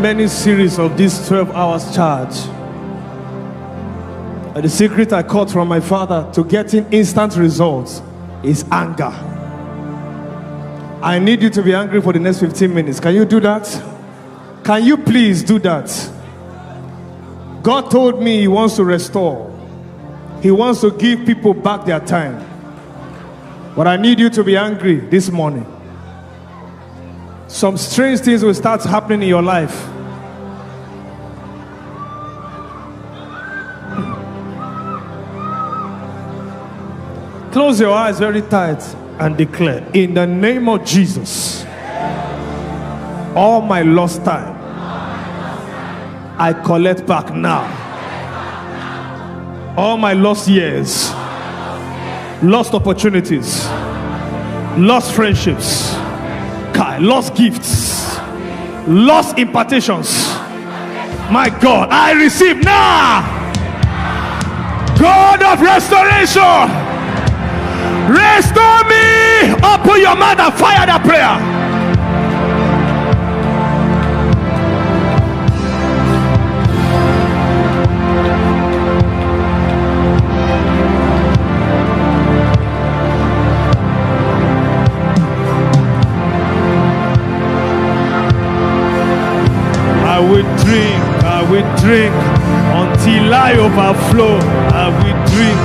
remaining series of this 12 hours charge. And the secret I caught from my father to getting instant results is anger. I need you to be angry for the next 15 minutes. Can you do that? Can you please do that? God told me He wants to restore. He wants to give people back their time. But I need you to be angry this morning. Some strange things will start happening in your life. Close your eyes very tight and declare, in the name of Jesus, all my lost time, I collect back now. All my lost years, lost opportunities, lost friendships, lost gifts, lost impartations. My God, I receive now. God of restoration, restore me. Open your mouth and fire that prayer. I will drink until I overflow. I will drink.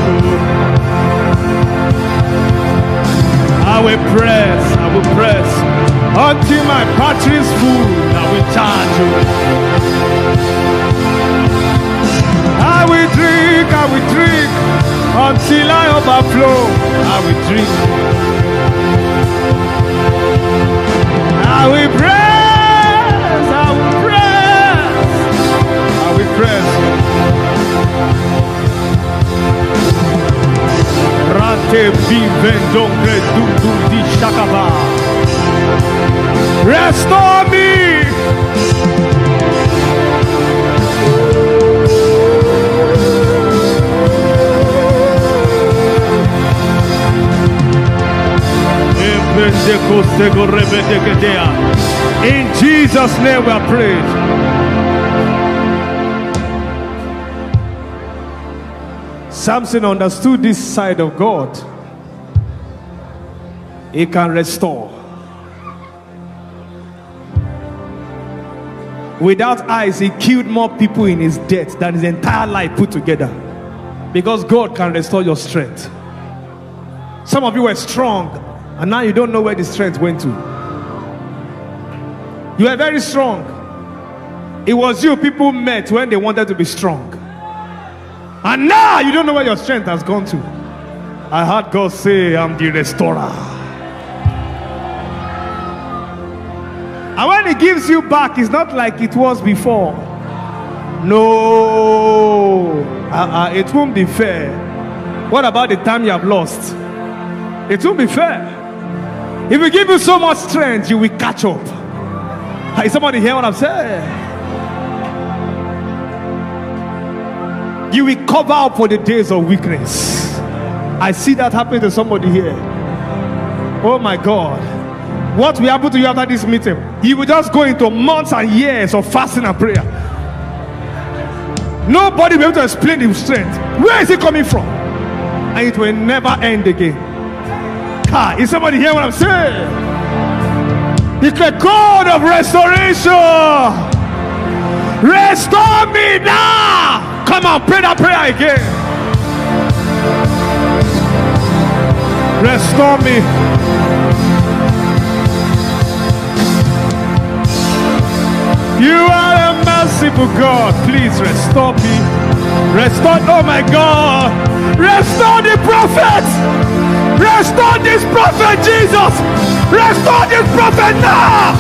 I will press until my battery is full. I will charge you. I will drink until I overflow. I will drink. I will press. Rate vivendo du di shakaba. Restore me. In Jesus' name we are praying. Samson understood this side of God. He can restore. Without eyes, he killed more people in his death than his entire life put together. Because God can restore your strength. Some of you were strong, and now you don't know where the strength went to. You were very strong. It was you people met when they wanted to be strong. And now you don't know where your strength has gone to. I heard God say, I'm the restorer. And when He gives you back, it's not like it was before. No, it won't be fair. What about the time you have lost? It won't be fair. If we give you so much strength, you will catch up. Is somebody hear what I'm saying? You will cover up for the days of weakness. I see that happen to somebody here. Oh my God. What will happen to you after this meeting? You will just go into months and years of fasting and prayer. Nobody will be able to explain the strength. Where is it coming from? And it will never end again. Is somebody hear what I'm saying? It's the God of restoration. Restore me now. Come on, pray that prayer again. Restore me. You are a merciful God. Please restore me. Restore, oh my God. Restore the prophet. Restore this prophet, Jesus. Restore this prophet now.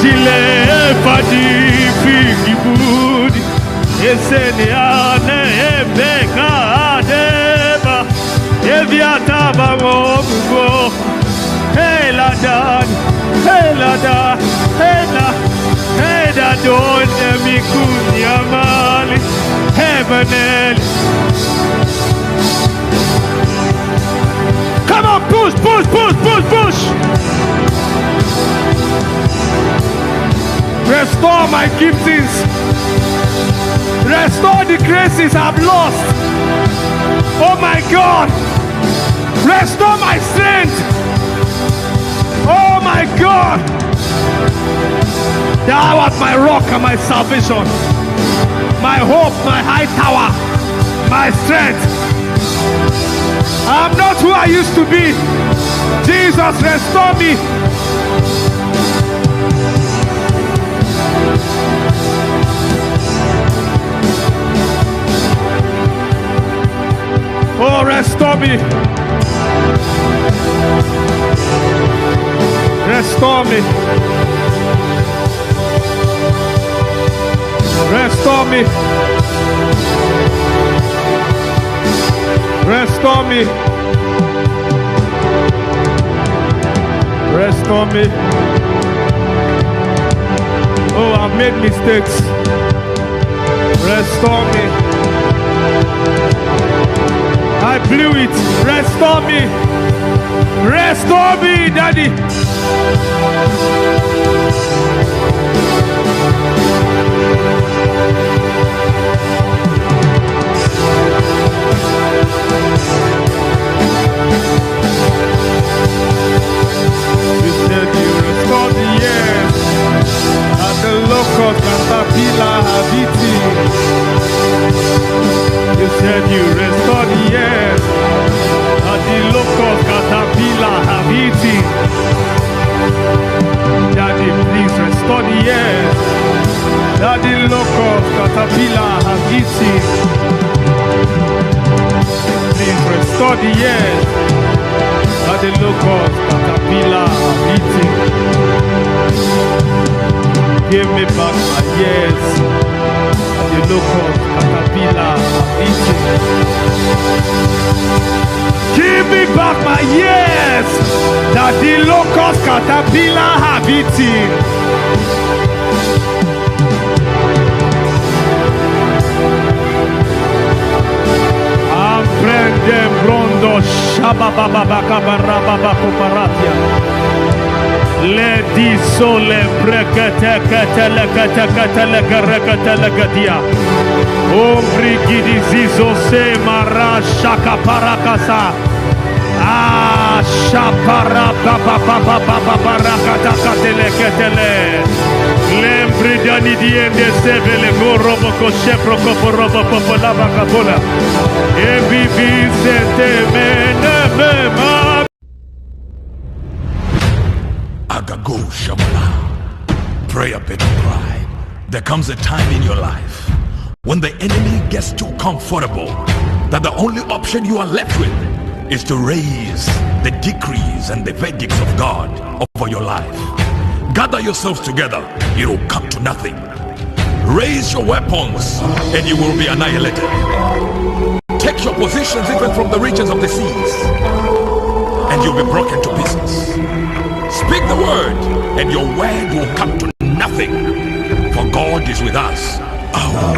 Chile fadi figibudi esene ane ebeka deba eviata bango hela dan hela don mikunya mali heavenly push. Restore my giftings. Restore the graces I've lost. Oh my God. Restore my strength. Oh my God. Thou art my rock and my salvation. My hope, my high tower, my strength. I'm not who I used to be. Jesus, restore me. Oh, restore me. Restore me. Restore me. Restore me. Restore me. Oh, I've made mistakes. Restore me. I blew it. Restore me. Restore me, Daddy. You said you restore the years at the local caterpillar have eaten. You said you restore the years at the local caterpillar have eaten. Daddy, please restore the years that the local caterpillar have eaten. Please restore the years that the local caterpillar have eaten. Give me back my years that the local caterpillar have eaten. Give me back my years that the locust caterpillar have eaten. Amprende brondo shababababakabarababakoparatia. Le di sole brekete-kete-kete-kete-le-kete-le-kete-le-gadia. Ombri gidi zizo se marashaka parakasa. Ah, shapara papa papa papa parakata katele-ketele. Lembri dani diende sevele gorobo koshepro koporobo popolaba kapola. Ebibi sente mene mema. Agago Shamala. Pray a bit of pride. There comes a time in your life when the enemy gets too comfortable that the only option you are left with is to raise the decrees and the verdicts of God over your life. Gather yourselves together, it will come to nothing. Raise your weapons and you will be annihilated. Take your positions even from the regions of the seas and you'll be broken to pieces. Speak the word and your word will come to nothing, for God is with us. Oh.